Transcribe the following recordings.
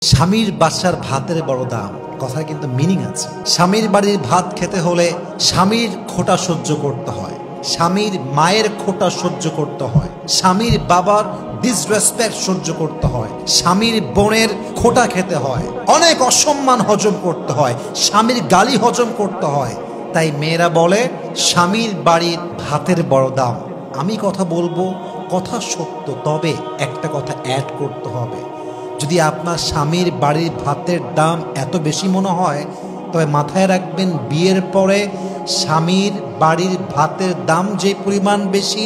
স্বামীর বাসার ভাতের বড় দাম, কথা কিন্তু মিনিং আছে। স্বামীর বাড়ির ভাত খেতে হলে স্বামীর খোঁটা সহ্য করতে হয়, স্বামীর মায়ের খোঁটা সহ্য করতে হয়, স্বামীর বাবার ডিসরেসপেক্ট সহ্য করতে হয়, স্বামীর বোনের খোঁটা খেতে হয়, অনেক অসম্মান হজম করতে হয়, স্বামীর গালি হজম করতে হয়। তাই মেয়েরা বলে স্বামীর বাড়ির ভাতের বড় দাম। আমি কথা বলবো, কথা সত্য, তবে একটা কথা অ্যাড করতে হবে। যদি আপনার স্বামীর বাড়ির ভাতের দাম এত বেশি মনে হয়, তবে মাথায় রাখবেন বিয়ের পরে স্বামীর বাড়ির ভাতের দাম যে পরিমাণ বেশি,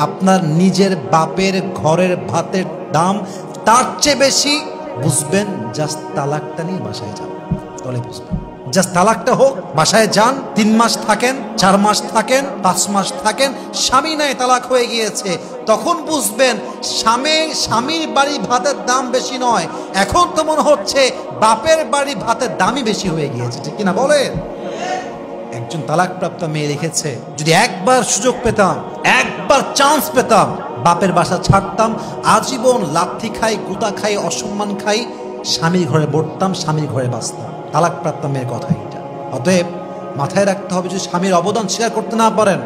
আপনার নিজের বাপের ঘরের ভাতের দাম তার চেয়ে বেশি। বুঝবেন, জাস্ট তালাকটা নিয়ে বাসায় যান, তাহলে বুঝবেন। জাস্ট তালাকটা হোক, বাসায় যান, 3 মাস থাকেন, 4 মাস থাকেন, 5 মাস থাকেন, স্বামী নাই তালাক হয়ে গিয়েছে, তখন বুঝবেন স্বামীর বাড়ির ভাতের দাম বেশি নয়, এখন তো মনে হচ্ছে বাপের বাড়ির ভাতের দামই বেশি হয়ে গিয়েছে, ঠিক কিনা বলেন? একজন তালাকপ্রাপ্ত মেয়ে লিখেছে, যদি একবার সুযোগ পেতাম, একবার চান্স পেতাম, বাপের বাসা ছাড়তাম, আজীবন লাথি খাই, গুতা খাই, অসম্মান খাই, স্বামীর ঘরে বসতাম, স্বামীর ঘরে বাঁচতাম। তালাকপ্রাপ্ত মেয়ের কথা এটা। অতএব মাথায় রাখতে হবে, যদি স্বামীর অবদান স্বীকার করতে না পারেন,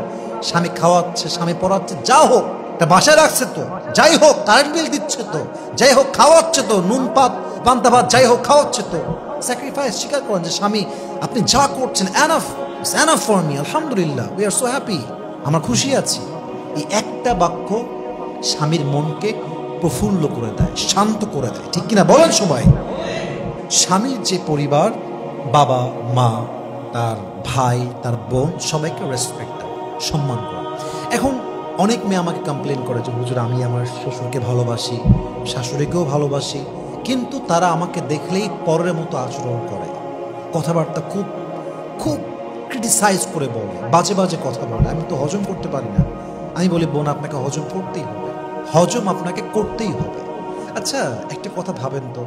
স্বামী খাওয়াচ্ছে, স্বামী পড়াচ্ছে, যা হোক, তা বাসায় রাখছে তো, যাই হোক কারেন্ট বিল দিচ্ছে তো, যাই হোক খাওয়াচ্ছে তো, নুন পান্তা ভাত যাই হোক খাওয়াচ্ছে তো, স্যাক্রিফাইস স্বীকার করেন যে স্বামী আপনি যা করছেন enough, it's enough for me, আলহামদুলিল্লাহ, উই আর সো হ্যাপি, আমরা খুশি আছি। এই একটা বাক্য স্বামীর মনকে প্রফুল্ল করে দেয়, শান্ত করে দেয়, ঠিক কিনা বলেন সবাই? স্বামীর যে পরিবার, বাবা মা, তার ভাই, তার বোন, সবাইকে রেসপেক্ট, সম্মান করে। এখন অনেক মেয়ে আমাকে কমপ্লেন করে যে হুজুর, আমি আমার শ্বশুরকে ভালোবাসি, শাশুড়িকেও ভালোবাসি, কিন্তু তারা আমাকে দেখলেই পরের মতো আচরণ করে, কথাবার্তা খুব খুব ক্রিটিসাইজ করে বলে, বাজে বাজে কথা বলে, আমি তো হজম করতে পারি না। আমি বলি, বোন, আপনাকে হজম করতেই হবে, হজম আপনাকে করতেই হবে। আচ্ছা, একটা কথা ভাবেন তো,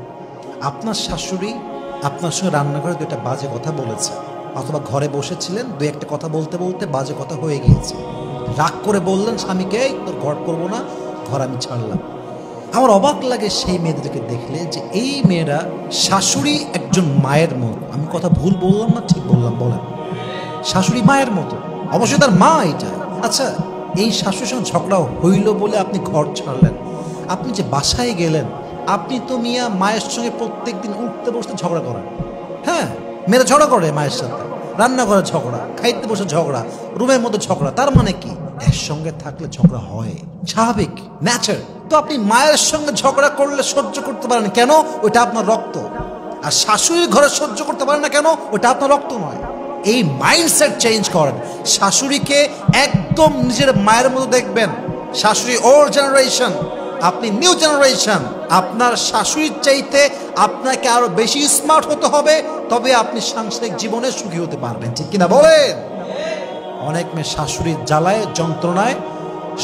আপনার শাশুড়ি আপনার সঙ্গে রান্নাঘরে 2টা বাজে কথা বলেছে, অথবা ঘরে বসেছিলেন, 2-1টা কথা বলতে বলতে বাজে কথা হয়ে গিয়েছে, রাগ করে বললেন স্বামীকে, তোর ঘর করবো না, ঘর আমি ছাড়লাম। আমার অবাক লাগে সেই মেয়েদেরকে দেখলে, যে এই মেয়েরা শাশুড়ি একজন মায়ের মতো। আমি কথা ভুল বললাম না ঠিক বললাম? বলেন, শাশুড়ি মায়ের মতো, অবশ্যই তার মা এটা। আচ্ছা, এই শাশুড়ির সঙ্গে ঝগড়া হইল বলে আপনি ঘর ছাড়লেন, আপনি যে বাসায় গেলেন, আপনি তো মিয়া মায়ের সঙ্গে প্রত্যেকদিন উঠতে বসতে ঝগড়া করেন। হ্যাঁ, মেয়েরা ঝগড়া করে মায়ের সাথে, রান্নাঘরে ঝগড়া, খাইতে বসে ঝগড়া, রুমের মধ্যে ঝগড়া। তার মানে কি, একসঙ্গে থাকলে ঝগড়া হয়, স্বাভাবিক, ন্যাচারাল। তো আপনি মায়ের সঙ্গে ঝগড়া করলে সহ্য করতে পারেন কেন? ওইটা আপনার রক্ত। আর শাশুড়ির ঘরে সহ্য করতে পারেন না কেন? ওইটা আপনার রক্ত নয়। এই মাইন্ডসেট চেঞ্জ করেন। শাশুড়িকে একদম নিজের মায়ের মতো দেখবেন। শাশুড়ি ওল্ড জেনারেশন, আপনি নিউ জেনারেশন। আপনার শাশুড়ির চাইতে আপনাকে আরো বেশি স্মার্ট হতে হবে, তবে আপনি সাংসারিক জীবনে সুখী হতে পারবেন, ঠিক কিনা বলেন? অনেক মেয়ে শাশুড়ির জ্বালায়, যন্ত্রণায়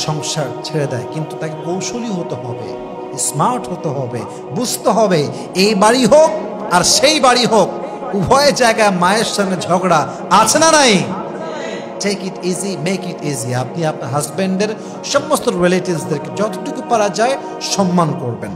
সংসার ছেড়ে দেয়, কিন্তু তাকে কৌশলী হতে হবে, স্মার্ট হতে হবে, বুঝতে হবে এই বাড়ি হোক আর সেই বাড়ি হোক, উভয় জায়গায় মায়ের সঙ্গে ঝগড়া আছে না নাই? Take it easy, make it easy. আপনি আপনার হাজব্যান্ডের সমস্ত রিলেটিভসদেরকে যতটুকু পারা যায় সম্মান করবেন।